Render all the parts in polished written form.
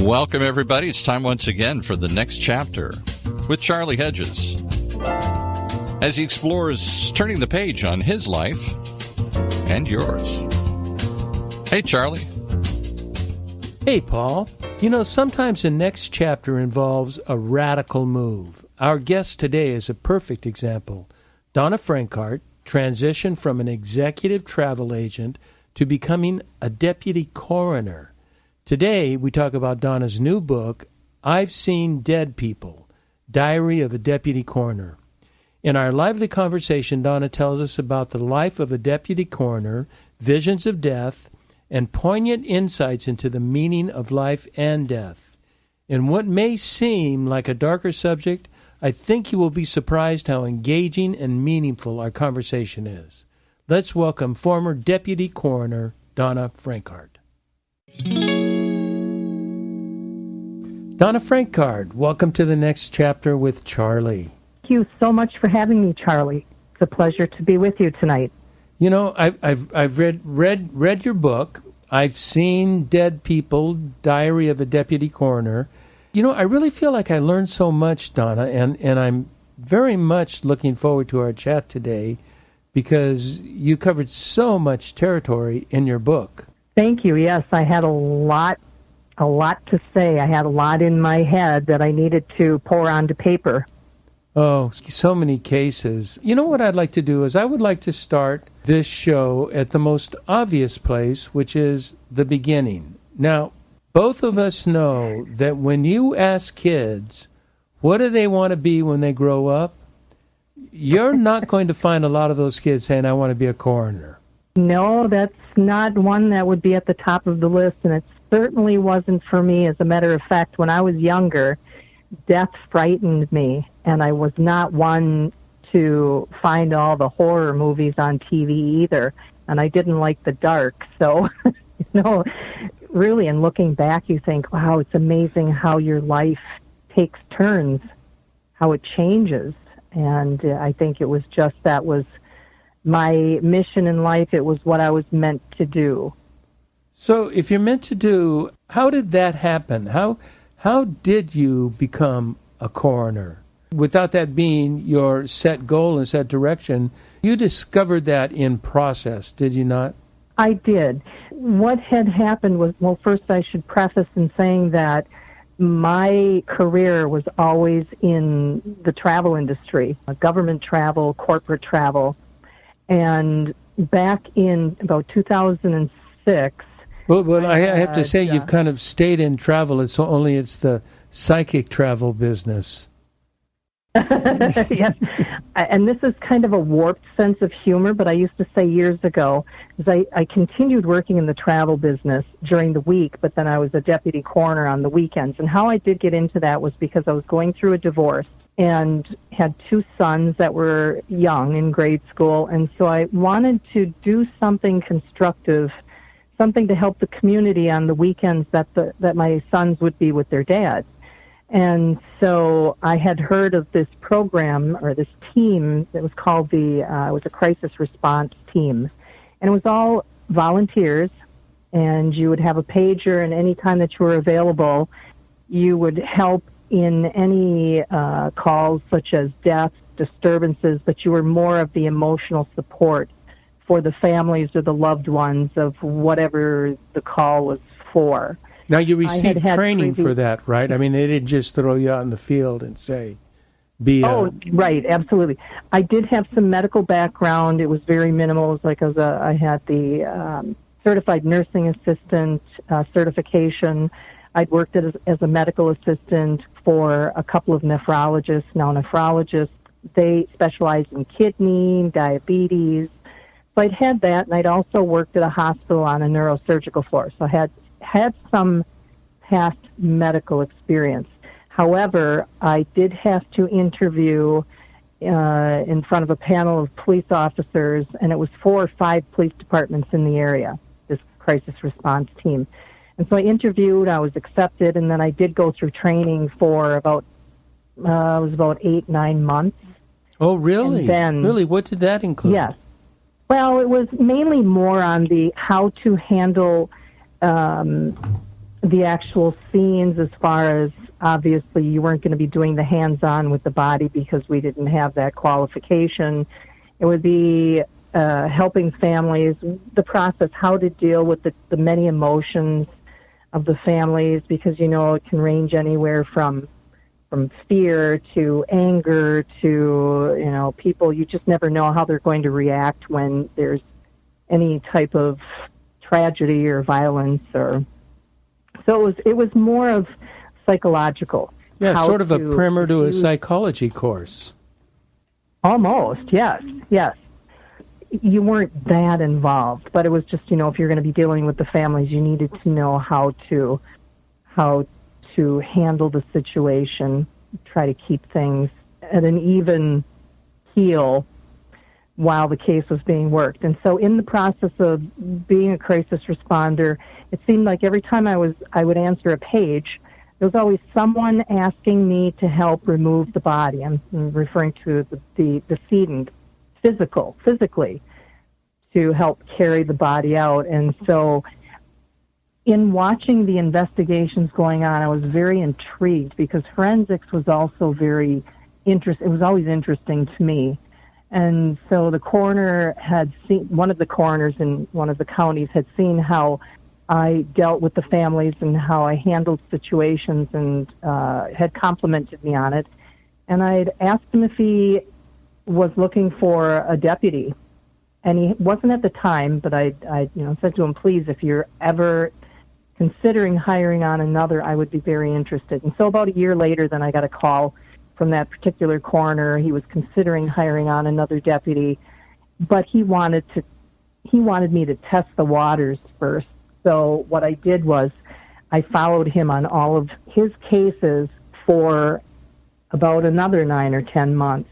Welcome, everybody. It's time once again for the next chapter with Charlie Hedges as he explores turning the page on his life and yours. Hey, Charlie. Hey, Paul. You know, sometimes the next chapter involves a radical move. Our guest today is a perfect example. Donna Francart transitioned from an executive travel agent to becoming a deputy coroner. Today, we talk about Donna's new book, I've Seen Dead People, Diary of a Deputy Coroner. In our lively conversation, Donna tells us about the life of a deputy coroner, visions of death, and poignant insights into the meaning of life and death. In what may seem like a darker subject, I think you will be surprised how engaging and meaningful our conversation is. Let's welcome former deputy coroner Donna Francart. Donna Francart, welcome to the next chapter with Charlie. Thank you so much for having me, Charlie. It's a pleasure to be with you tonight. You know, I've read your book. I've Seen Dead People, Diary of a Deputy Coroner. You know, I really feel like I learned so much, Donna, and I'm very much looking forward to our chat today because you covered so much territory in your book. Thank you. Yes, I had a lot to say. I had a lot in my head that I needed to pour onto paper. Oh, so many cases. You know what I'd like to do is I would like to start this show at the most obvious place, which is the beginning. Now, both of us know that when you ask kids, what do they want to be when they grow up? You're not going to find a lot of those kids saying, I want to be a coroner. No, that's not one that would be at the top of the list, and it certainly wasn't for me. As a matter of fact, when I was younger, death frightened me, and I was not one to find all the horror movies on TV either, and I didn't like the dark. So, really, in looking back, you think, wow, it's amazing how your life takes turns, how it changes, and I think it was just that was my mission in life. It was what I was meant to do. So if you're meant to do, how did that happen? How did you become a coroner? Without that being your set goal and set direction, you discovered that in process, did you not? I did. What had happened was, well, first I should preface in saying that my career was always in the travel industry, government travel, corporate travel. And back in about 2006... Well, I have to say, you've kind of stayed in travel. It's the psychic travel business. Yes, and this is kind of a warped sense of humor, but I used to say years ago, because I continued working in the travel business during the week, but then I was a deputy coroner on the weekends. And how I did get into that was because I was going through a divorce and had two sons that were young in grade school, and so I wanted to do something constructive, something to help the community on the weekends that my sons would be with their dad. And so I had heard of this program or this team that was called it was a crisis response team. And it was all volunteers, and you would have a pager, and any time that you were available, you would help in any calls such as death, disturbances, but you were more of the emotional support for the families or the loved ones of whatever the call was for. Now, you received training for that, right? I mean, they didn't just throw you out in the field and say, right, absolutely. I did have some medical background. It was very minimal. It was like I had the certified nursing assistant certification. I'd worked as a medical assistant for a couple of nephrologists. Now, nephrologists, they specialize in kidney, diabetes. So I'd had that, and I'd also worked at a hospital on a neurosurgical floor. So I had some past medical experience. However, I did have to interview in front of a panel of police officers, and it was 4 or 5 police departments in the area, this crisis response team. And so I interviewed, I was accepted, and then I did go through training for about 8-9 months. Oh, really? And then, really? What did that include? Yes. Well, it was mainly more on the how to handle the actual scenes, as far as obviously you weren't going to be doing the hands-on with the body because we didn't have that qualification. It would be helping families, the process, how to deal with the many emotions of the families, because, it can range anywhere from fear to anger to, people, you just never know how they're going to react when there's any type of tragedy or violence. So it was more of psychological. Yeah, sort of a primer to a psychology course. Almost, yes. You weren't that involved, but it was just, if you're going to be dealing with the families, you needed to know how to handle the situation, try to keep things at an even keel while the case was being worked. And so in the process of being a crisis responder, it seemed like every time I would answer a page, there was always someone asking me to help remove the body. I'm referring to the decedent, physically, to help carry the body out. And so in watching the investigations going on, I was very intrigued because forensics was also very interesting. It was always interesting to me. And so the coroner had seen, one of the coroners in one of the counties had seen how I dealt with the families and how I handled situations, and had complimented me on it. And I'd asked him if he was looking for a deputy. And he wasn't at the time, but I said to him, please, if you're ever considering hiring on another, I would be very interested. And so about a year later, then I got a call from that particular coroner. He was considering hiring on another deputy, but he wanted me to test the waters first. So what I did was I followed him on all of his cases for about another 9 or 10 months.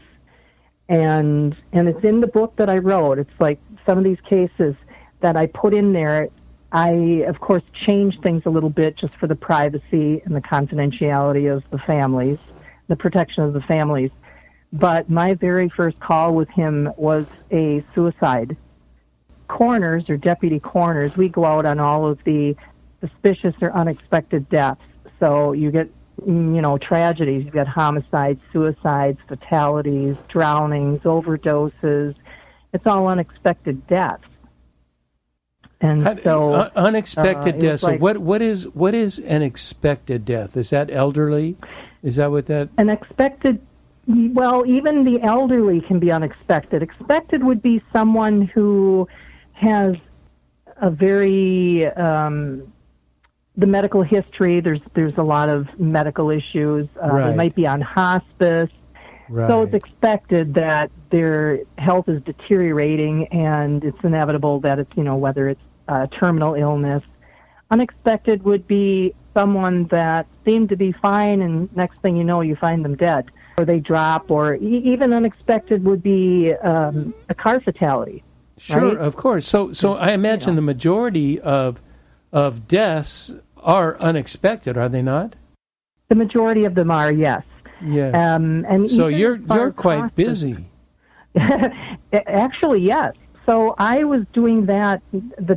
And it's in the book that I wrote. It's like some of these cases that I put in there, I, of course, changed things a little bit just for the privacy and the confidentiality of the families, the protection of the families. But my very first call with him was a suicide. Coroners, or deputy coroners, we go out on all of the suspicious or unexpected deaths. So you get, tragedies. You've got homicides, suicides, fatalities, drownings, overdoses. It's all unexpected deaths. And so unexpected death. So what is an expected death? Is that elderly? Is that what that? An expected. Well, even the elderly can be unexpected. Expected would be someone who has a very the medical history. There's a lot of medical issues. Right. They might be on hospice. Right. So it's expected that their health is deteriorating, and it's inevitable that it's, whether it's terminal illness. Unexpected would be someone that seemed to be fine, and next thing you know, you find them dead, or they drop, or even unexpected would be a car fatality. Sure, right? Of course. So I imagine the majority of deaths are unexpected, are they not? The majority of them are, yes. Yes. And so you're quite busy. Actually, yes. So I was doing the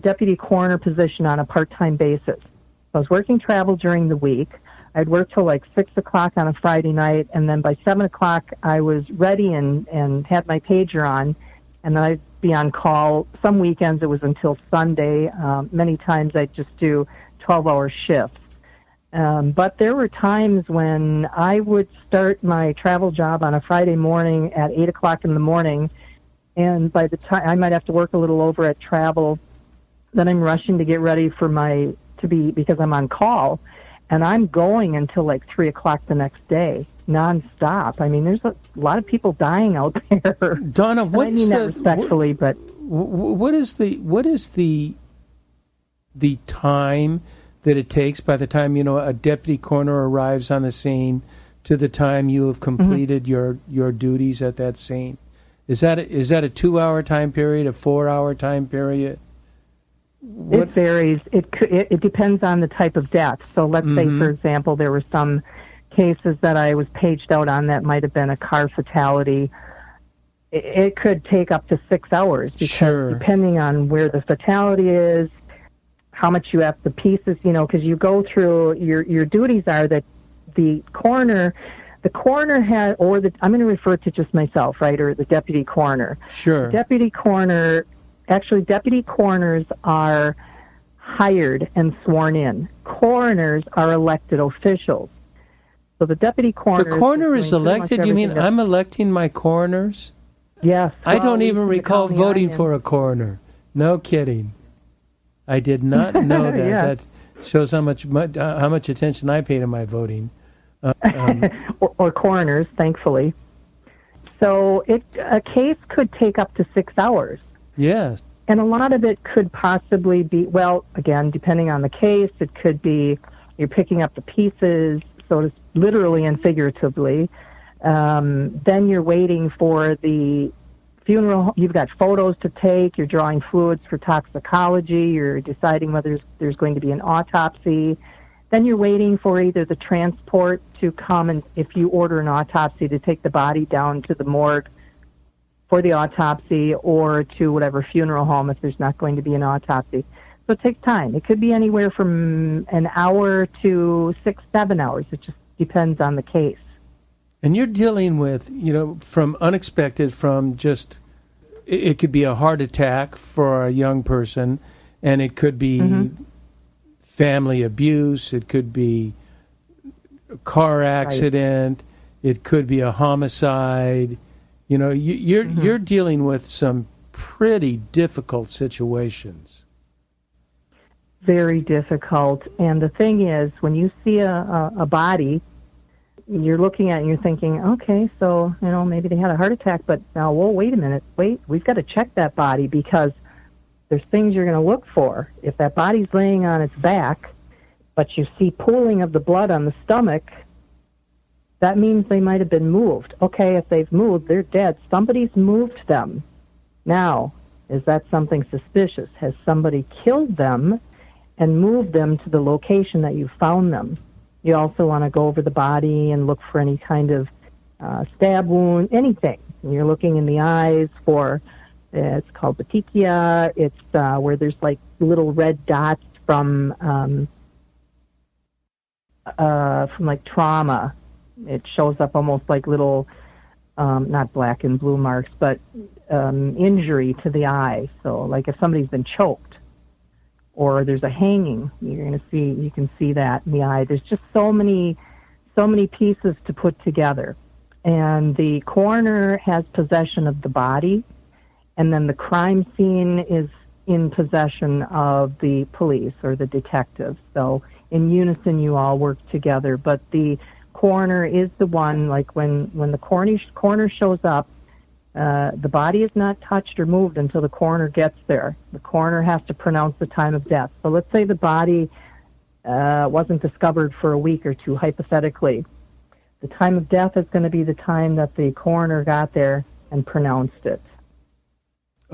deputy coroner position on a part-time basis. I was working travel during the week. I'd work till like 6 o'clock on a Friday night, and then by 7 o'clock I was ready and had my pager on, and then I'd be on call. Some weekends it was until Sunday. Many times I'd just do 12-hour shifts. But there were times when I would start my travel job on a Friday morning at 8 o'clock in the morning, and by the time I might have to work a little over at travel, then I'm rushing to get ready because I'm on call, and I'm going until like 3 o'clock the next day, nonstop. I mean, there's a lot of people dying out there. Donna, what is that respectfully, but what is the time that it takes by the time a deputy coroner arrives on the scene to the time you have completed your duties at that scene? Is that a 2-hour time period, a 4-hour time period? It varies. It depends on the type of death. So let's say, for example, there were some cases that I was paged out on that might have been a car fatality. It could take up to 6 hours because depending on where the fatality is, how much you have, the pieces, because you go through, your duties are that the coroner had, I'm going to refer to just myself, right, or the deputy coroner. Sure. Deputy coroners are hired and sworn in. Coroners are elected officials. So the deputy coroner... The coroner is elected? You mean I'm electing my coroners? Yes. I don't even recall voting for a coroner. No kidding. I did not know that. Yeah. That shows how much attention I pay to my voting. Or coroners, thankfully. So a case could take up to 6 hours. Yes. And a lot of it could possibly be, well, again, depending on the case, it could be you're picking up the pieces, so to literally and figuratively. Then you're waiting for the funeral. You've got photos to take. You're drawing fluids for toxicology. You're deciding whether there's going to be an autopsy. Then you're waiting for either the transport to come, and if you order an autopsy, to take the body down to the morgue for the autopsy, or to whatever funeral home if there's not going to be an autopsy. So it takes time. It could be anywhere from an hour to 6-7 hours. It just depends on the case. And you're dealing with, from unexpected, from just, it could be a heart attack for a young person, and it could be family abuse, it could be a car accident, it could be a homicide. You're dealing with some pretty difficult situations. Very difficult. And the thing is, when you see a body, you're looking at it and you're thinking, okay, so, maybe they had a heart attack, but now, wait a minute. We've got to check that body, because there's things you're going to look for. If that body's laying on its back, but you see pooling of the blood on the stomach, that means they might have been moved. Okay, if they've moved, they're dead. Somebody's moved them. Now, is that something suspicious? Has somebody killed them and moved them to the location that you found them? You also want to go over the body and look for any kind of stab wound, anything. And you're looking in the eyes for, it's called petechia. It's where there's like little red dots from like trauma. It shows up almost like little, not black and blue marks, but injury to the eye. So like if somebody's been choked, or there's a hanging, you can see that in the eye. There's just so many pieces to put together. And the coroner has possession of the body, and then the crime scene is in possession of the police or the detectives. So in unison, you all work together. But the coroner is the one, like when the coroner shows up, the body is not touched or moved until the coroner gets there. The coroner has to pronounce the time of death. So let's say the body wasn't discovered for a week or two, hypothetically. The time of death is going to be the time that the coroner got there and pronounced it.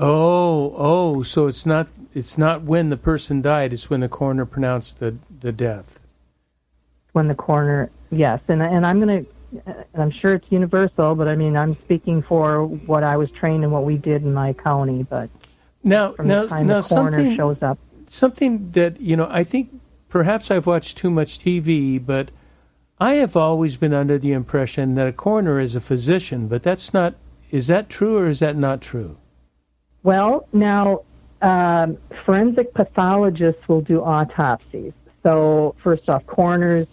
Oh, so it's not when the person died, it's when the coroner pronounced the death. When the coroner, yes, and I'm sure it's universal, but I mean, I'm speaking for what I was trained and what we did in my county. But now the coroner shows up. Something that I think perhaps I've watched too much TV, but I have always been under the impression that a coroner is a physician. But that's not. Is that true or is that not true? Well, now forensic pathologists will do autopsies. So first off, coroners,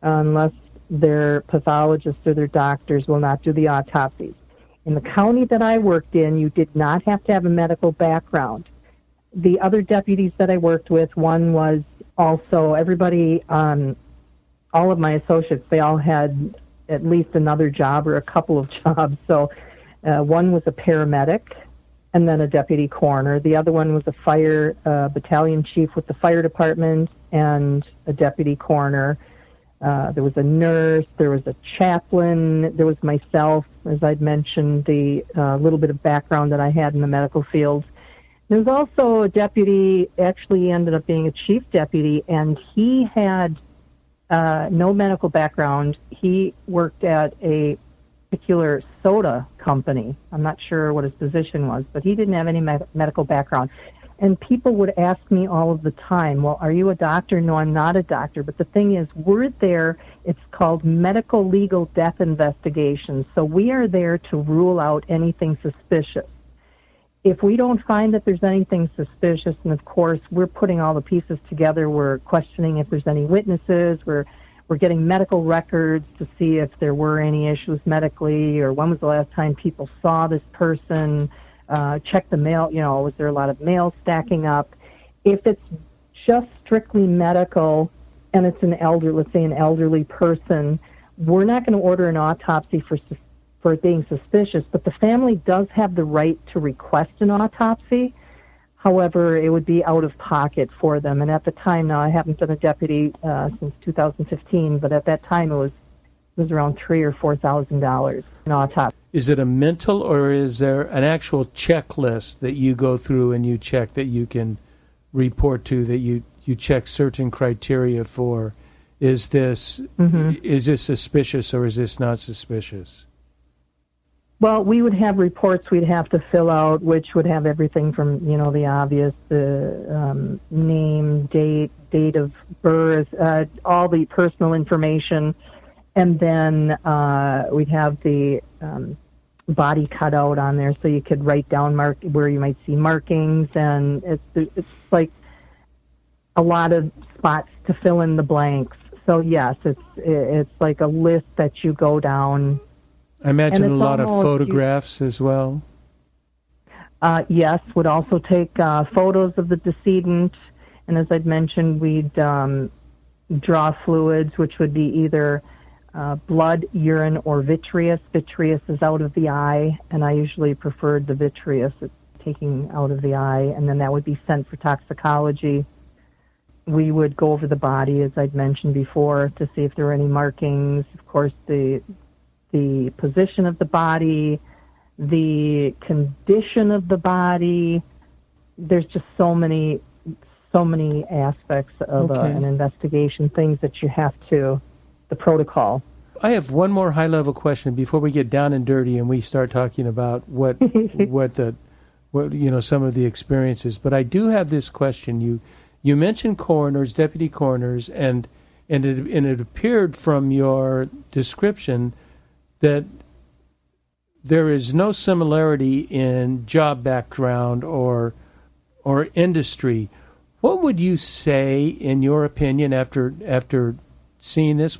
unless their pathologists or their doctors, will not do the autopsies. In the county that I worked in, you did not have to have a medical background. The other deputies that I worked with, one was also, everybody, all of my associates, they all had at least another job or a couple of jobs. So one was a paramedic and then a deputy coroner. The other one was a fire battalion chief with the fire department and a deputy coroner. There was a nurse, there was a chaplain, there was myself, as I'd mentioned, the little bit of background that I had in the medical field. There was also a deputy, actually ended up being a chief deputy, and he had no medical background. He worked at a particular soda company. I'm not sure what his position was, but he didn't have any medical background. And people would ask me all of the time, well, are you a doctor? No, I'm not a doctor. But the thing is, we're there, it's called medical legal death investigations. So we are there to rule out anything suspicious. If we don't find that there's anything suspicious, and of course, we're putting all the pieces together, we're questioning if there's any witnesses, we're getting medical records to see if there were any issues medically, or when was the last time people saw this person, check the mail, was there a lot of mail stacking up? If it's just strictly medical and it's let's say an elderly person, we're not going to order an autopsy for it being suspicious, but the family does have the right to request an autopsy. However, it would be out of pocket for them. And at the time, now I haven't been a deputy since 2015, but at that time it was around $3,000 or $4,000 an autopsy. Is it a mental, or is there an actual checklist that you go through and you check that you can report to, that you check certain criteria for? Is this suspicious or is this not suspicious? Well, we would have reports we'd have to fill out, which would have everything from, the obvious, the name, date of birth, all the personal information. And then we'd have the body cut out on there, so you could write down where you might see markings. And it's like a lot of spots to fill in the blanks. So, yes, it's like a list that you go down. I imagine a lot of photographs as well. Yes, would also take photos of the decedent. And as I'd mentioned, we'd draw fluids, which would be either blood, urine, or vitreous. Vitreous is out of the eye, and I usually preferred the vitreous, taking out of the eye, and then that would be sent for toxicology. We would go over the body, as I'd mentioned before, to see if there were any markings. Of course, the position of the body, the condition of the body. There's just so many aspects of an investigation, things that you have to, the protocol. I have one more high-level question before we get down and dirty and we start talking about what some of the experiences. But I do have this question. You mentioned coroners, deputy coroners, and it appeared from your description that there is no similarity in job background or industry. What would you say, in your opinion, after seeing this,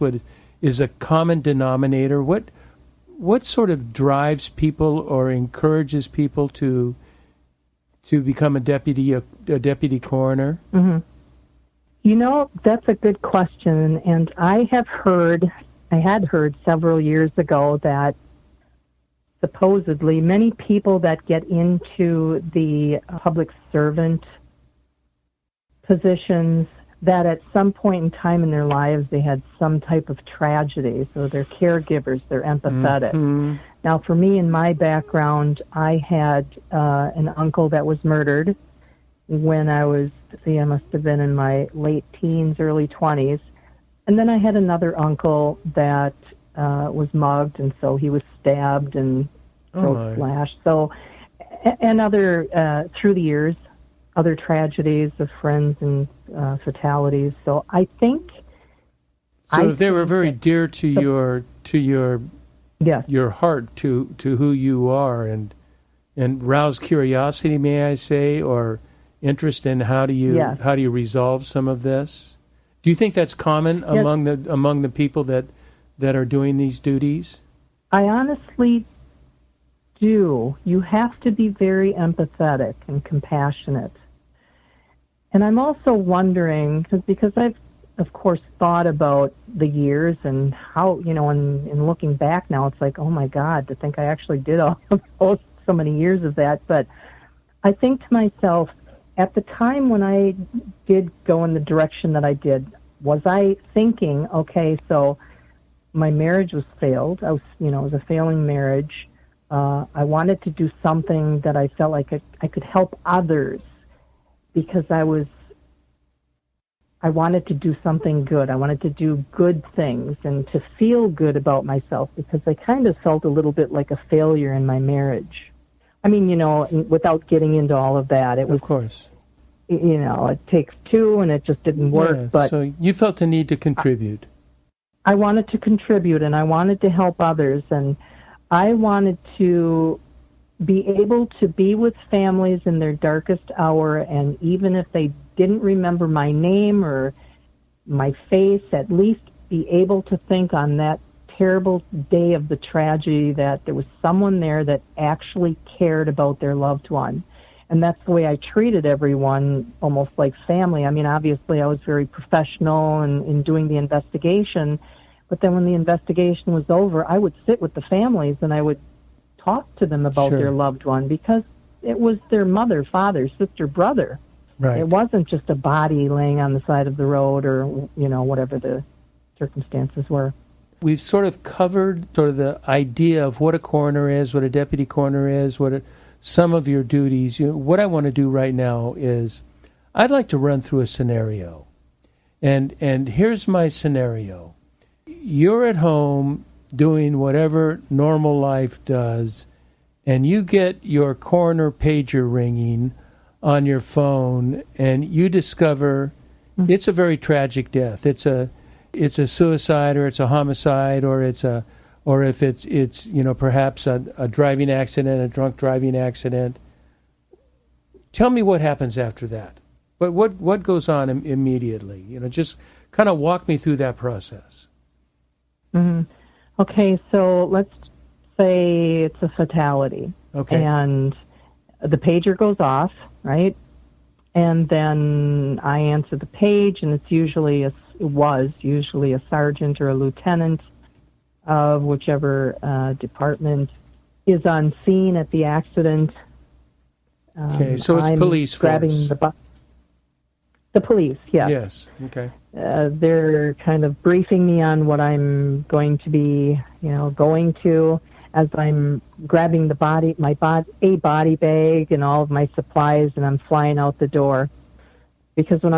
is a common denominator? What sort of drives people or encourages people to become a deputy coroner? Mm-hmm. That's a good question, and I had heard several years ago that supposedly many people that get into the public servant positions, that at some point in time in their lives they had some type of tragedy. So they're caregivers, they're empathetic. Mm-hmm. Now, for me, in my background, I had an uncle that was murdered when I must have been in my late teens, early 20s. And then I had another uncle that was mugged, and so he was stabbed and throat slashed. So, and other, through the years, other tragedies of friends and fatalities. So I think... So they were very dear to your heart, to who you are, and rouse curiosity, may I say, or interest in how do you resolve some of this? Do you think that's common among the people that are doing these duties? I honestly do. You have to be very empathetic and compassionate. And I'm also wondering, because I've, of course, thought about the years and how, in looking back now, it's like, oh my God, to think I actually did all of those, so many years of that. But I think to myself, at the time when I did go in the direction that I did, was I thinking, okay, so my marriage was failed. It was a failing marriage. I wanted to do something that I felt like I could help others, because I wanted to do something good. I wanted to do good things and to feel good about myself, because I kind of felt a little bit like a failure in my marriage. I mean, without getting into all of that, it was, of course, it takes two, and it just didn't work. Yeah, but so you felt the need to contribute. I wanted to contribute, and I wanted to help others, and I wanted to be able to be with families in their darkest hour, and even if they didn't remember my name or my face, at least be able to think on that terrible day of the tragedy that there was someone there that actually cared about their loved one. And that's the way I treated everyone, almost like family. I mean, obviously I was very professional in doing the investigation, but then when the investigation was over, I would sit with the families and I would talk to them about their loved one, because it was their mother, father, sister, brother. Right. It wasn't just a body laying on the side of the road or, whatever the circumstances were. We've sort of covered sort of the idea of what a coroner is, what a deputy coroner is, some of your duties. What I want to do right now is I'd like to run through a scenario. And here's my scenario. You're at home doing whatever normal life does, and you get your coroner pager ringing on your phone, and you discover it's a very tragic death. It's a suicide, or it's a homicide, or if it's perhaps a driving accident, a drunk driving accident. Tell me what happens after that. But what goes on immediately? Just kind of walk me through that process. Mm-hmm. Okay, so let's say it's a fatality. Okay. And the pager goes off, right? And then I answer the page, and it was usually a sergeant or a lieutenant of whichever department is on scene at the accident. Okay, so it's I'm police grabbing force. The police, yes. Yes, okay. They're kind of briefing me on what I'm going to be, going to, as I'm grabbing a body bag and all of my supplies, and I'm flying out the door. Because when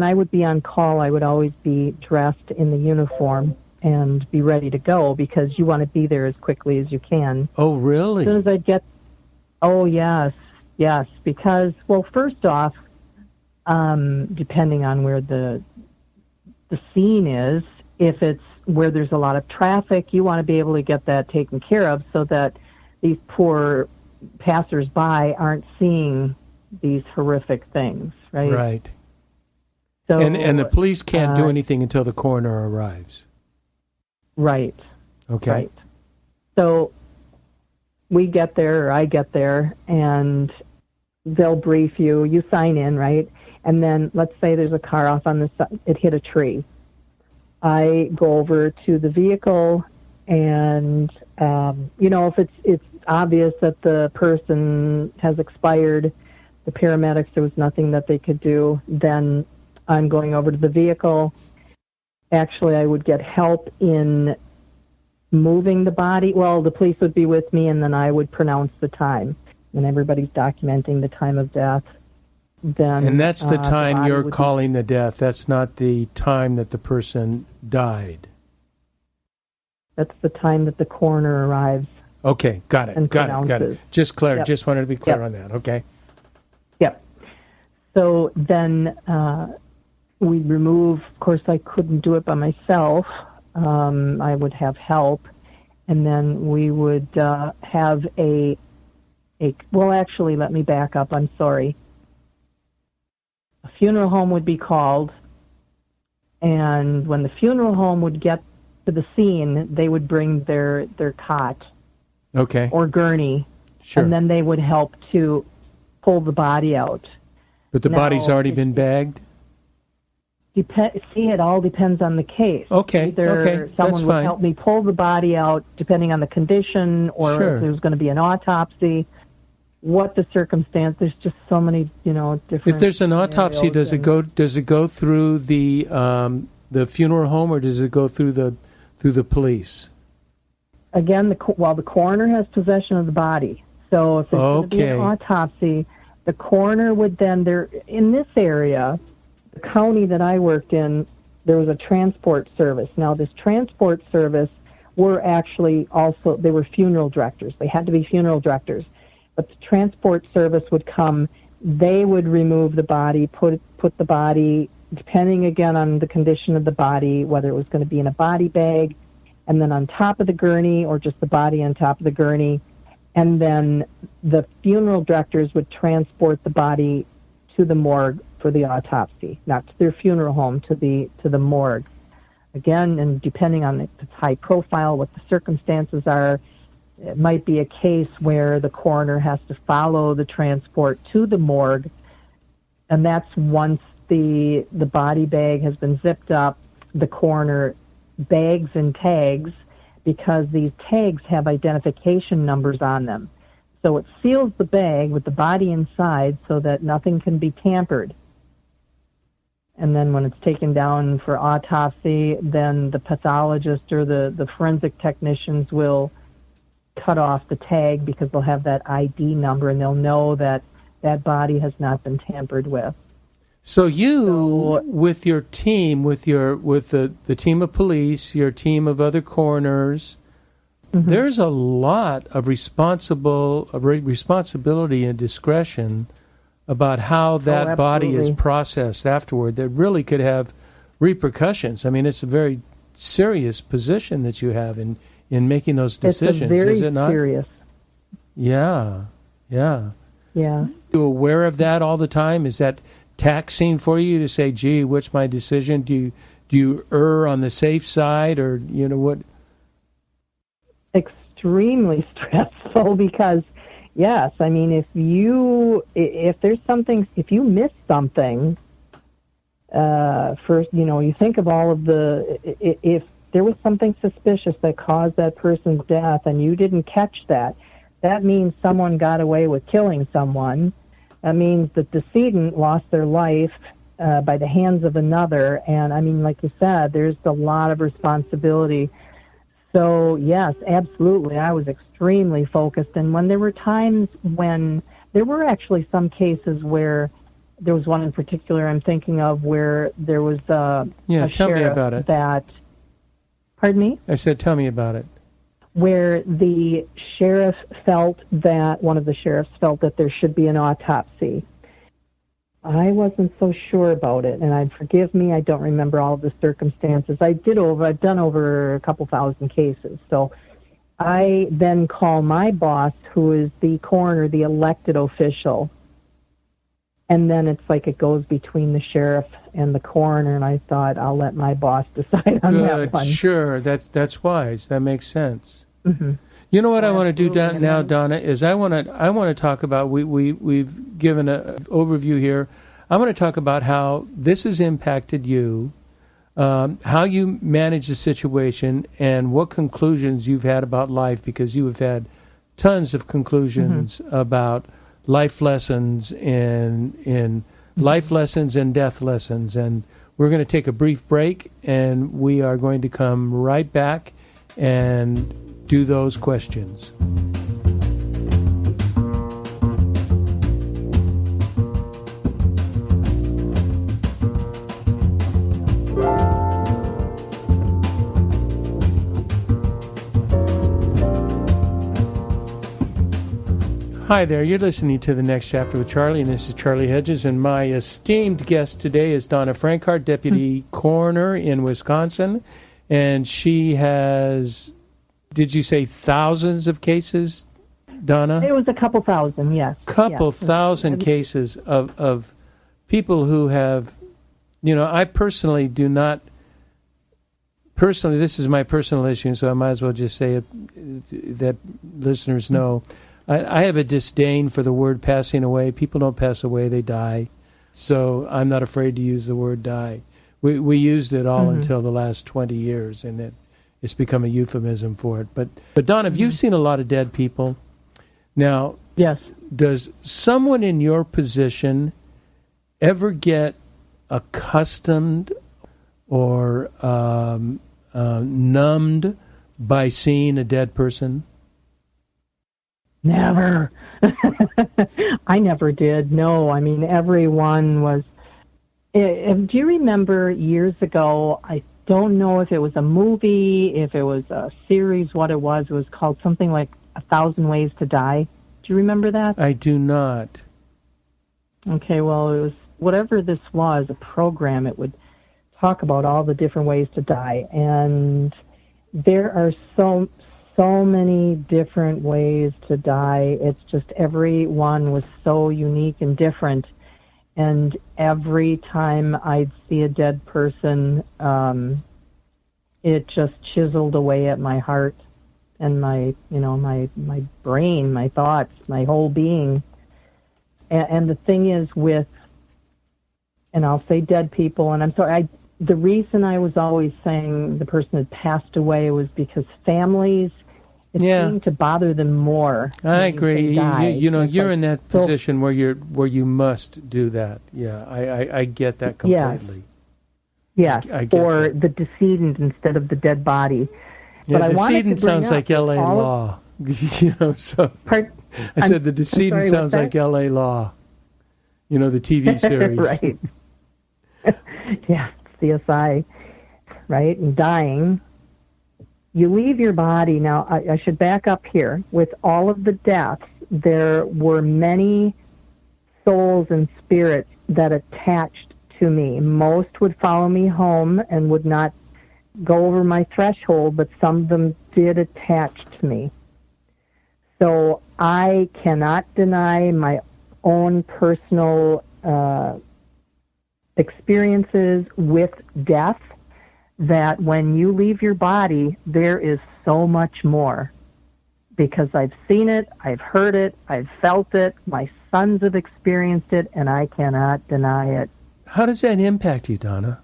I would be on call, I would always be dressed in the uniform and be ready to go, because you want to be there as quickly as you can. Oh, really? As soon as yes, because, well, first off, depending on where the scene is, if it's where there's a lot of traffic, you want to be able to get that taken care of so that these poor passersby aren't seeing these horrific things, right? Right. So, and the police can't do anything until the coroner arrives. Right. Okay. Right. So we get there, or I get there, and they'll brief you. You sign in, right? And then let's say there's a car off on the side. It hit a tree. I go over to the vehicle, and, if it's obvious that the person has expired, the paramedics, there was nothing that they could do, then I'm going over to the vehicle. Actually, I would get help in moving the body. Well, the police would be with me, and then I would pronounce the time. When everybody's documenting the time of death, then... And that's the time you're would calling the death. That's not the time that the person died. That's the time that the coroner arrives. Okay, got it. Just clear. Yep. Just wanted to be clear Yep. on that. Okay. Yep. So then we'd remove... Of course, I couldn't do it by myself. I would have help. And then we would have well, actually, let me back up. I'm sorry. A funeral home would be called, and when the funeral home would get to the scene, they would bring their cot, Okay. or gurney, Sure. and then they would help to pull the body out. But the body's already been bagged? It all depends on the case. Okay, Either that's someone would fine. help me pull the body out, depending on the condition, or Sure. if there's going to be an autopsy. What the circumstance? There's just so many, different. If there's an autopsy, does it go through the funeral home, or does it go through the police? Again, the coroner has possession of the body. So if it's going to be an autopsy, the coroner would then, in this area, the county that I worked in, there was a transport service. Now, this transport service were actually they were funeral directors. They had to be funeral directors. But the transport service would come they would remove the body, put the body, depending again on the condition of the body, whether it was going to be in a body bag, and then on top of the gurney, or just the body on top of the gurney. And then the funeral directors would transport the body to the morgue for the autopsy, not to their funeral home, to the morgue. Again, and depending on if it's high profile, what the circumstances are, it might be a case where the coroner has to follow the transport to the morgue, and that's once the body bag has been zipped up, the coroner bags and tags, because these tags have identification numbers on them. So it seals the bag with the body inside so that nothing can be tampered. And then when it's taken down for autopsy, then the pathologist or the forensic technicians will cut off the tag, because they'll have that ID number and they'll know that that body has not been tampered with. So with your team, with the team of police, your team of other coroners, mm-hmm. there's a lot of responsibility and discretion about how that body is processed afterward that really could have repercussions. I mean, it's a very serious position that you have in making those decisions, is it not? It's very serious. Yeah. Yeah. Are you aware of that all the time? Is that taxing for you to say, gee, what's my decision? Do you err on the safe side, or, you know, what? Extremely stressful, because yes, I mean, if you miss something, first, you know, you think of all of if there was something suspicious that caused that person's death and you didn't catch that, that means someone got away with killing someone. That means the decedent lost their life by the hands of another. And I mean, like you said, there's a lot of responsibility. So yes, absolutely, I was extremely focused. And when there were times when there were actually some cases where there was one in particular I'm thinking of where there was a tell me about it. Pardon me? I said, tell me about it. Where one of the sheriffs felt that there should be an autopsy. I wasn't so sure about it, and forgive me, I don't remember all of the circumstances. I've done over a couple thousand cases. So I then call my boss, who is the coroner, the elected official, and then it's like it goes between the sheriff and the coroner, and I thought, I'll let my boss decide on that one. Sure, that's wise. That makes sense. Mm-hmm. You know what I want to do now, Donna, is I want to talk about, we've given an overview here. I want to talk about how this has impacted you, how you manage the situation, and what conclusions you've had about life, because you have had tons of conclusions mm-hmm. about life lessons in life lessons and death lessons. And we're going to take a brief break, and we are going to come right back and do those questions. Hi there, you're listening to The Next Chapter with Charlie, and this is Charlie Hedges, and my esteemed guest today is Donna Francart, Deputy Coroner in Wisconsin, and she has, did you say thousands of cases, Donna? It was a couple thousand, yes. Thousand cases of people who have, you know, I personally do not, this is my personal issue, so I might as well just say it, that listeners know. I have a disdain for the word passing away. People don't pass away, they die. So I'm not afraid to use the word die. We used it all mm-hmm. until the last 20 years, and it's become a euphemism for it. But Donna, mm-hmm. you've seen a lot of dead people. Now, yes. Does someone in your position ever get accustomed or numbed by seeing a dead person? Never. I never did. No, I mean, everyone was... Do you remember years ago, I don't know if it was a movie, if it was a series, what it was called something like 1,000 Ways to Die. Do you remember that? I do not. Okay, well, it was whatever this was, a program. It would talk about all the different ways to die, and there are so many different ways to die. It's just every one was so unique and different, and every time I'd see a dead person, it just chiseled away at my heart and my brain, my thoughts, my whole being. And the thing is with, and I'll say dead people, and I'm sorry, the reason I was always saying the person had passed away was because families, it seemed to bother them more. I agree. You're in that position where you must do that. Yeah, I get that completely. Yeah, or the decedent instead of the dead body. Yeah, but decedent sounds like L.A. Law. I said the decedent sounds like L.A. Law. The TV series. Right. Yeah, CSI. Right, and dying. You leave your body. Now, I should back up here. With all of the deaths, there were many souls and spirits that attached to me. Most would follow me home and would not go over my threshold, but some of them did attach to me. So I cannot deny my own personal experiences with death, that when you leave your body, there is so much more. Because I've seen it, I've heard it, I've felt it, my sons have experienced it, and I cannot deny it. How does that impact you, Donna?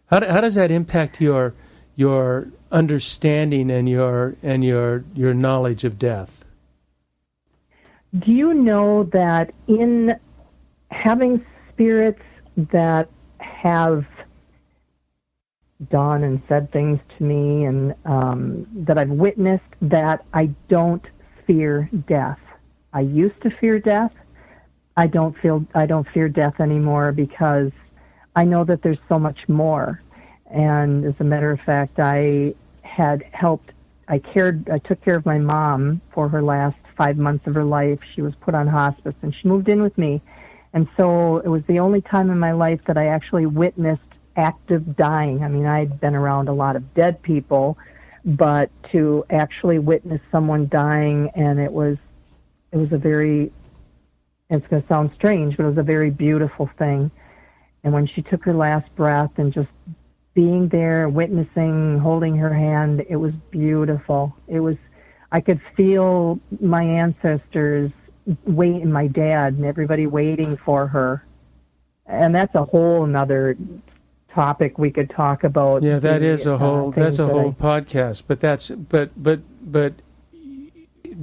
How does that impact your understanding and your knowledge of death? Do you know that in having spirits that have done and said things to me, and that I've witnessed, that I don't fear death. I used to fear death. I don't fear death anymore because I know that there's so much more. And as a matter of fact, I took care of my mom for her last 5 months of her life. She was put on hospice, and she moved in with me. And so it was the only time in my life that I actually witnessed active dying. I mean, I'd been around a lot of dead people, but to actually witness someone dying, and it was a very, it's going to sound strange, but it was a very beautiful thing. And when she took her last breath and just being there, witnessing, holding her hand, it was beautiful. I could feel my ancestors waiting, my dad and everybody waiting for her. And that's a whole another topic we could talk about. Yeah, that's a whole podcast. But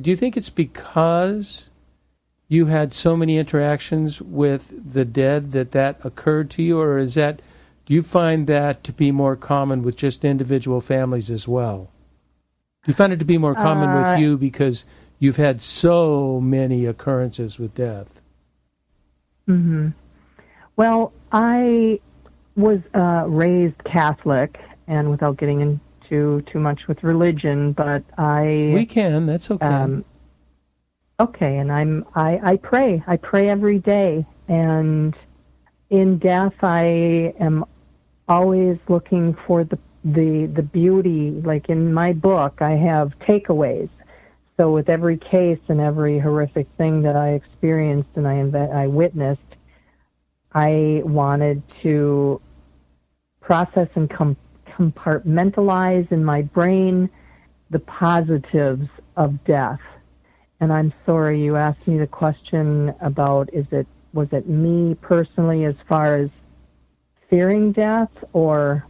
do you think it's because you had so many interactions with the dead that occurred to you, or do you find that to be more common with just individual families as well? Do you find it to be more common with you because you've had so many occurrences with death? Mm-hmm. Well, I was raised Catholic, and without getting into too much with religion, but we can. That's okay. Okay, and I pray. I pray every day, and in death, I am always looking for the beauty. Like in my book, I have takeaways. So with every case and every horrific thing that I experienced and I witnessed, I wanted to process and compartmentalize in my brain the positives of death. And I'm sorry, you asked me the question about was it me personally as far as fearing death, or?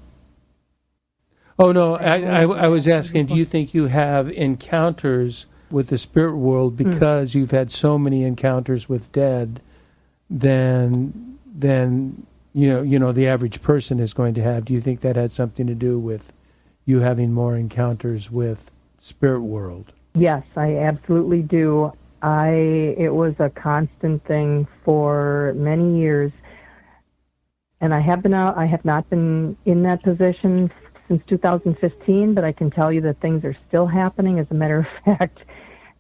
Oh, no, I was asking, do you think you have encounters with the spirit world because you've had so many encounters with dead than the average person is going to have? Do you think that had something to do with you having more encounters with spirit world? Yes, I absolutely do. It was a constant thing for many years, and I have not been in that position since 2015, but I can tell you that things are still happening. As a matter of fact,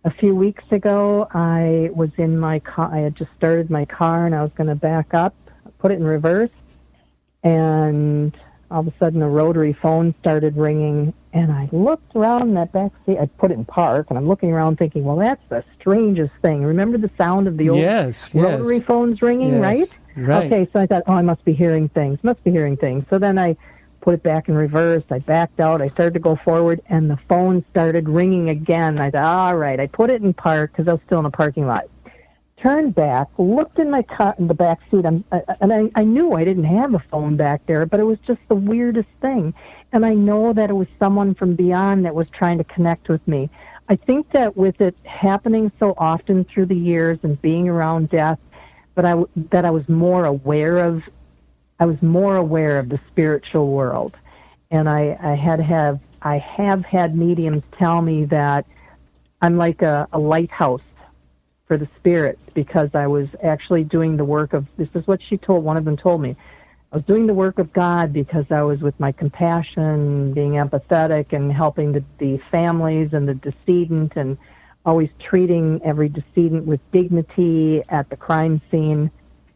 a few weeks ago, I was in my car. I had just started my car, and I was going to back up, put it in reverse, and all of a sudden a rotary phone started ringing, and I looked around that back seat. I put it in park, and I'm looking around thinking, well, that's the strangest thing. Remember the sound of the old rotary phones ringing, right? Right. Okay, so I thought, I must be hearing things. So then I put it back in reverse. I backed out. I started to go forward, and the phone started ringing again. I thought, all right. I put it in park because I was still in a parking lot. Turned back, looked in my car in the back seat, and I knew I didn't have a phone back there, but it was just the weirdest thing. And I know that it was someone from beyond that was trying to connect with me. I think that with it happening so often through the years and being around death, but I was more aware of the spiritual world, and I have had mediums tell me that I'm like a lighthouse for the spirits, because I was actually doing the work of, this is what one of them told me, I was doing the work of God because I was with my compassion, being empathetic, and helping the families and the decedent, and always treating every decedent with dignity at the crime scene.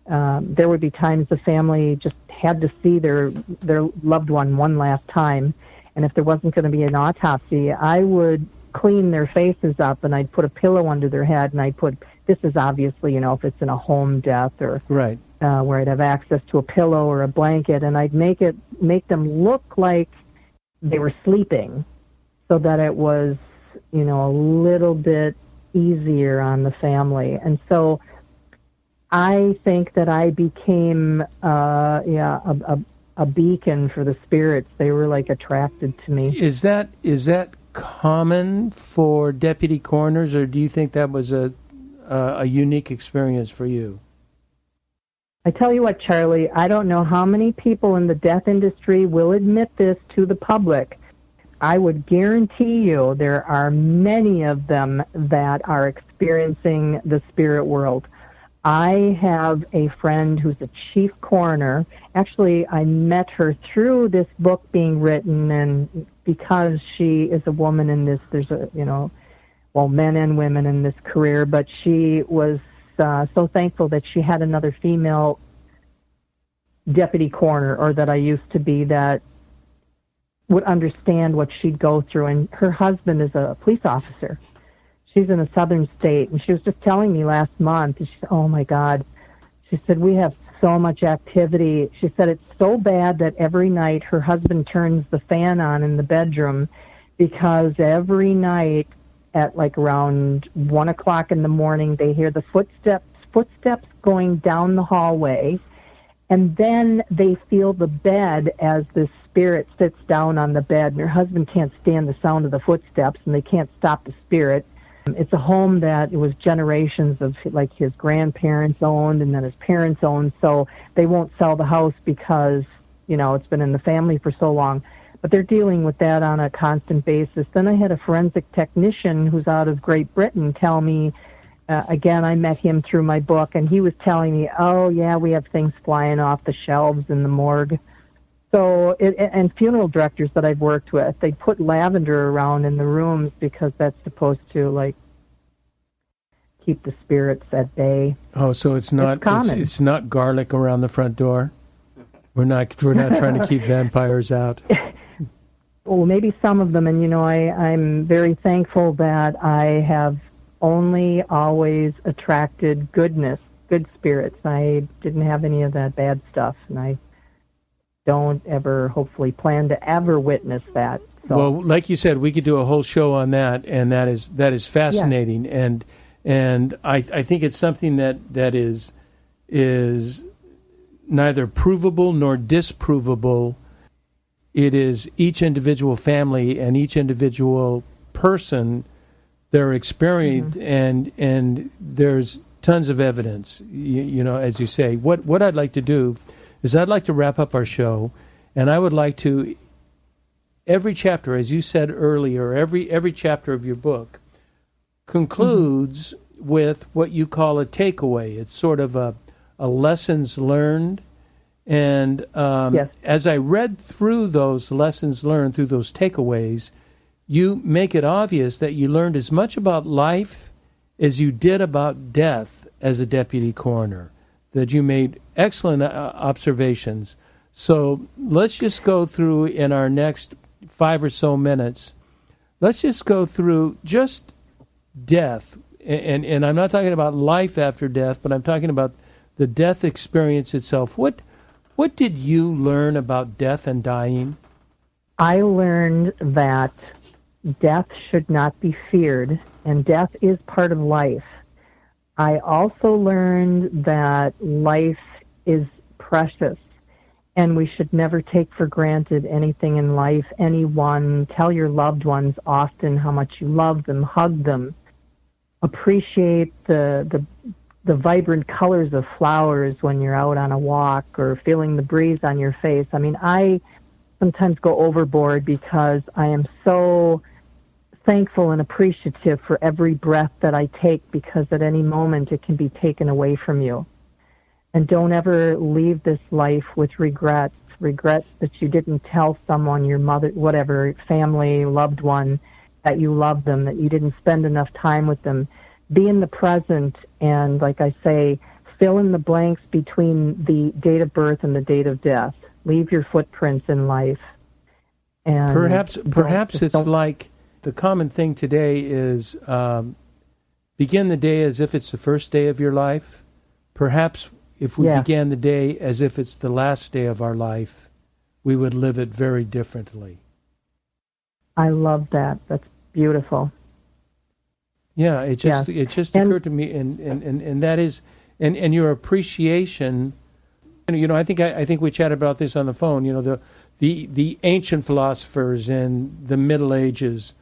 There would be times the family just had to see their loved one last time, and if there wasn't going to be an autopsy, I would clean their faces up, and I'd put a pillow under their head, and I'd put, this is obviously, if it's in a home death or right, where I'd have access to a pillow or a blanket, and I'd make them look like they were sleeping, so that it was, a little bit easier on the family. And so I think that I became a beacon for the spirits. They were like attracted to me. Is that common for deputy coroners, or do you think that was a unique experience for you? I tell you what, Charlie, I don't know how many people in the death industry will admit this to the public. I would guarantee you there are many of them that are experiencing the spirit world. I have a friend who's a chief coroner. Actually, I met her through this book being written, and because she is a woman in this, there's men and women in this career, but she was so thankful that she had another female deputy coroner, or that I used to be, that would understand what she'd go through. And her husband is a police officer. She's in a southern state, and she was just telling me last month, and she said, oh my God, she said, we have so much activity. She said it's so bad that every night her husband turns the fan on in the bedroom, because every night at like around 1 o'clock in the morning, they hear the footsteps going down the hallway, and then they feel the bed as the spirit sits down on the bed, and her husband can't stand the sound of the footsteps, and they can't stop the spirit. It's a home that it was generations of, like, his grandparents owned and then his parents owned, so they won't sell the house because, it's been in the family for so long. But they're dealing with that on a constant basis. Then I had a forensic technician who's out of Great Britain tell me, again, I met him through my book, and he was telling me, oh, yeah, we have things flying off the shelves in the morgue. So, and funeral directors that I've worked with, they put lavender around in the rooms because that's supposed to, like, keep the spirits at bay. Oh, so it's not it's not garlic around the front door? We're not trying to keep vampires out. Well, maybe some of them, and I'm very thankful that I have only always attracted good spirits. I didn't have any of that bad stuff, and I don't ever, hopefully, plan to ever witness that. So. Well, like you said, we could do a whole show on that, and that is fascinating, yeah. and I think it's something that is neither provable nor disprovable. It is each individual family and each individual person, their experience, mm-hmm. and there's tons of evidence. As you say, what I'd like to do is I'd like to wrap up our show, and I would like to, every chapter, as you said earlier, every chapter of your book concludes mm-hmm. with what you call a takeaway. It's sort of a lessons learned. And yes. As I read through those lessons learned, through those takeaways, you make it obvious that you learned as much about life as you did about death as a deputy coroner, that you made excellent observations. So let's just go through in our next 5 or so minutes. Let's just go through just death. And I'm not talking about life after death, but I'm talking about the death experience itself. What did you learn about death and dying? I learned that death should not be feared, and death is part of life. I also learned that life is precious, and we should never take for granted anything in life, anyone. Tell your loved ones often how much you love them, hug them, appreciate the vibrant colors of flowers when you're out on a walk or feeling the breeze on your face. I mean, I sometimes go overboard because I am so thankful and appreciative for every breath that I take, because at any moment it can be taken away from you. And don't ever leave this life with regrets that you didn't tell someone, your mother, whatever, family, loved one, that you love them, that you didn't spend enough time with them. Be in the present, and like I say, fill in the blanks between the date of birth and the date of death. Leave your footprints in life. And perhaps it's like the common thing today is begin the day as if it's the first day of your life. Perhaps if we began the day as if it's the last day of our life, we would live it very differently. I love that. That's beautiful. Yeah, it just occurred to me, and that is, and your appreciation. You know, I think we chatted about this on the phone. You know, the ancient philosophers in the Middle Ages,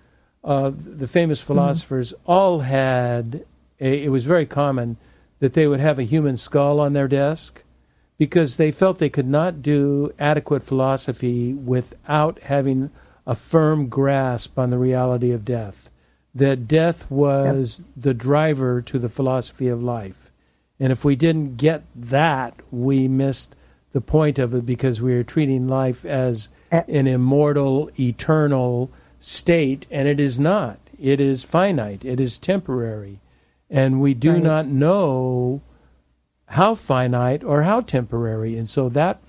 the famous philosophers, all had it was very common that they would have a human skull on their desk, because they felt they could not do adequate philosophy without having a firm grasp on the reality of death. That death was the driver to the philosophy of life. And if we didn't get that, we missed the point of it, because we are treating life as an immortal, eternal state, and it is not. It is finite. It is temporary. And we do not know how finite or how temporary. And so that,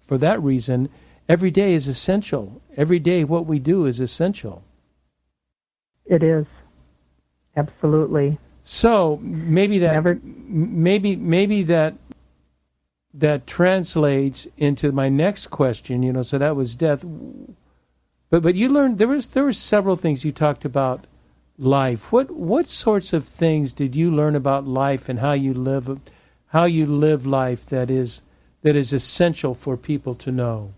for that reason, every day is essential. Every day what we do is essential. It is. Absolutely. So maybe that maybe that translates into my next question, you know, so that was death. But you learned there were several things you talked about life. What sorts of things did you learn about life and how you live life that is essential for people to know?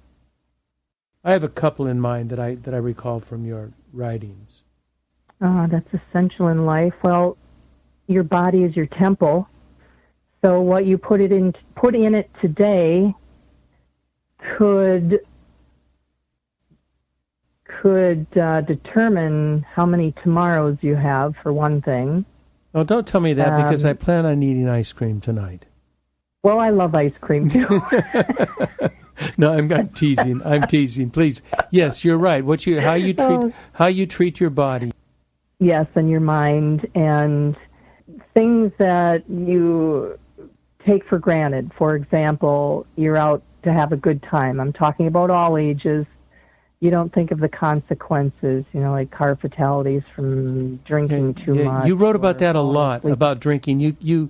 I have a couple in mind that I recall from your writings. That's essential in life. Well, your body is your temple. So what you put in it today could determine how many tomorrows you have, for one thing. Oh, don't tell me that, because I plan on eating ice cream tonight. Well, I love ice cream too. No, I'm teasing. I'm teasing. Please, yes, you're right. How you treat your body. Yes, and your mind, and things that you take for granted. For example, you're out to have a good time. I'm talking about all ages. You don't think of the consequences, you know, like car fatalities from drinking too much. You wrote about that a lot, about drinking. You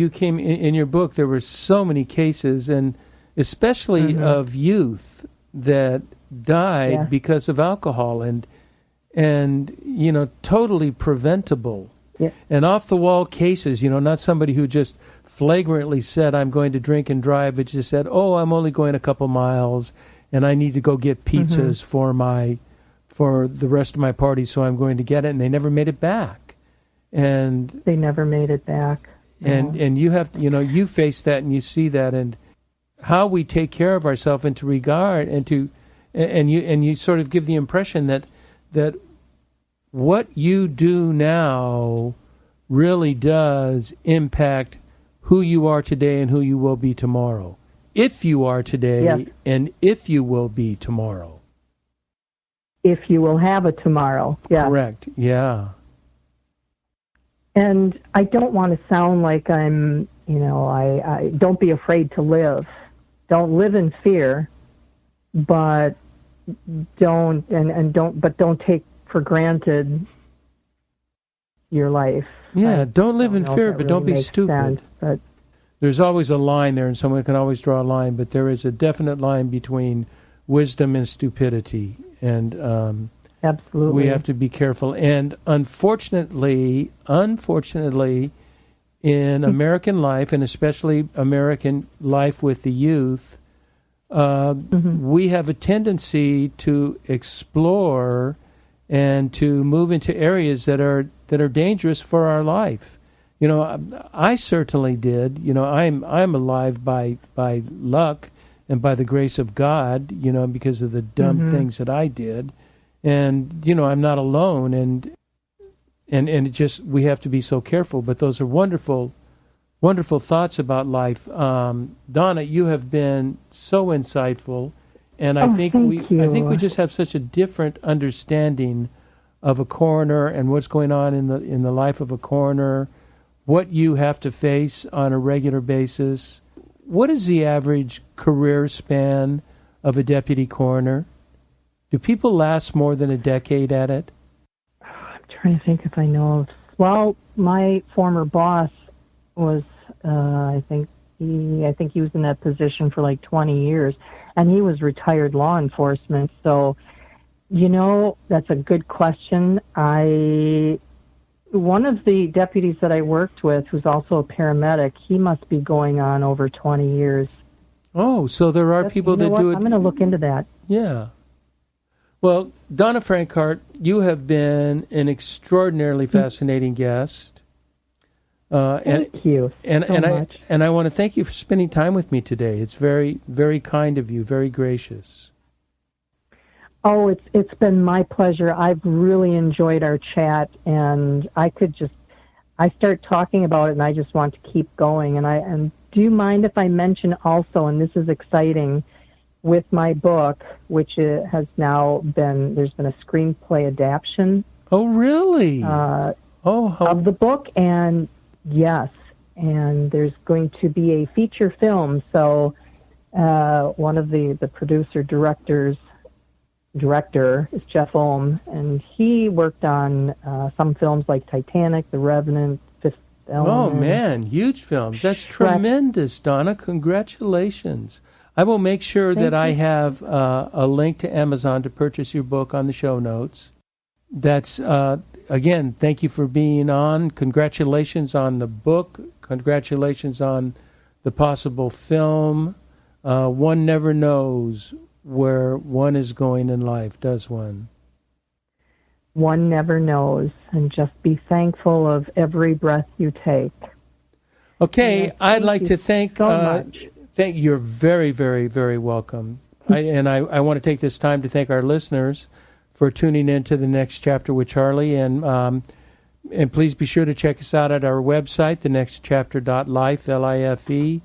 came in your book. There were so many cases, and especially of youth that died because of alcohol, and you know, totally preventable. Yeah. And off-the-wall cases, you know, not somebody who just flagrantly said, I'm going to drink and drive, but just said, oh, I'm only going a couple miles, and I need to go get pizzas for the rest of my party, so I'm going to get it, and they never made it back. And they never made it back. And you have, you know, you face that and you see that, and how we take care of ourselves into regard, and you sort of give the impression that what you do now really does impact who you are today and who you will be tomorrow. If you are today and if you will be tomorrow. if you will have a tomorrow. Yeah. Correct. Yeah. And I don't want to sound like I'm, I don't be afraid to live. Don't live in fear, but don't take for granted your life. Yeah, don't live in fear, but don't be stupid. But there's always a line there, and someone can always draw a line, but there is a definite line between wisdom and stupidity, and absolutely, we have to be careful. And unfortunately, in American life, and especially American life with the youth, we have a tendency to explore and to move into areas that are dangerous for our life. I certainly did. I'm alive by luck and by the grace of God. Because of the dumb things that I did, and I'm not alone. And it just, we have to be so careful. But those are wonderful, wonderful thoughts about life. Donna, you have been so insightful, and I think we just have such a different understanding of a coroner and what's going on in the life of a coroner, what you have to face on a regular basis. What is the average career span of a deputy coroner? Do people last more than a decade at it? I'm trying to think if I know of. Well, my former boss was, I think he was in that position for like 20 years, and he was retired law enforcement. So, that's a good question. One of the deputies that I worked with, who's also a paramedic, he must be going on over 20 years. Oh, so there are people that do it. I'm going to look into that. Yeah. Well, Donna Francart, you have been an extraordinarily fascinating guest. Thank you so much. And I want to thank you for spending time with me today. It's very, very kind of you, very gracious. Oh, it's been my pleasure. I've really enjoyed our chat, and I start talking about it, and I just want to keep going. And do you mind if I mention also, and this is exciting, with my book, which has now there's been a screenplay adaptation. Oh, really? Of the book, and yes, and there's going to be a feature film. So one of the director is Jeff Ohm, and he worked on some films like Titanic, The Revenant, Fifth Element. Oh, man, huge films. That's tremendous, Donna. Congratulations. I will make sure that I have a link to Amazon to purchase your book on the show notes. That's, again, thank you for being on. Congratulations on the book. Congratulations on the possible film. One never knows where one is going in life, does one? One never knows, and just be thankful of every breath you take. Okay, I'd like to thank so much. You're very, very, very welcome. I want to take this time to thank our listeners for tuning in to the next chapter with Charlie, and please be sure to check us out at our website, thenextchapter.life, Life.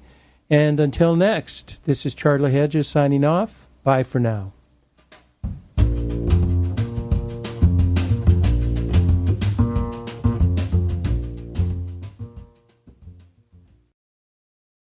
And until next, this is Charlie Hedges signing off. Bye for now.